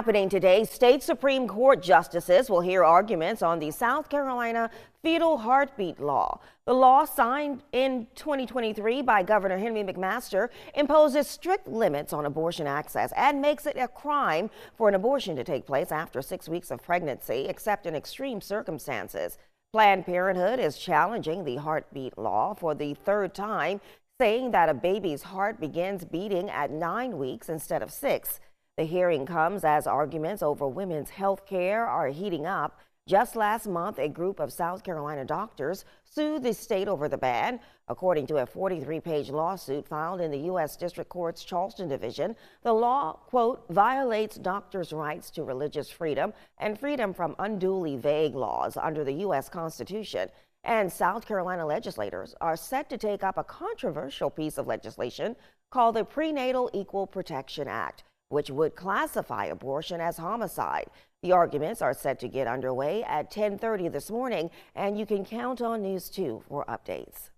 Happening today, state Supreme Court justices will hear arguments on the South Carolina Fetal Heartbeat Law. The law, signed in 2023 by Governor Henry McMaster, imposes strict limits on abortion access and makes it a crime for an abortion to take place after 6 weeks of pregnancy, except in extreme circumstances. Planned Parenthood is challenging the heartbeat law for the third time, saying that a baby's heart begins beating at 9 weeks instead of 6. The hearing comes as arguments over women's health care are heating up. Just last month, a group of South Carolina doctors sued the state over the ban. According to a 43-page lawsuit filed in the U.S. District Court's Charleston Division, the law, quote, violates doctors' rights to religious freedom and freedom from unduly vague laws under the U.S. Constitution. And South Carolina legislators are set to take up a controversial piece of legislation called the Prenatal Equal Protection Act, which would classify abortion as homicide. The arguments are set to get underway at 10:30 this morning, and you can count on News 2 for updates.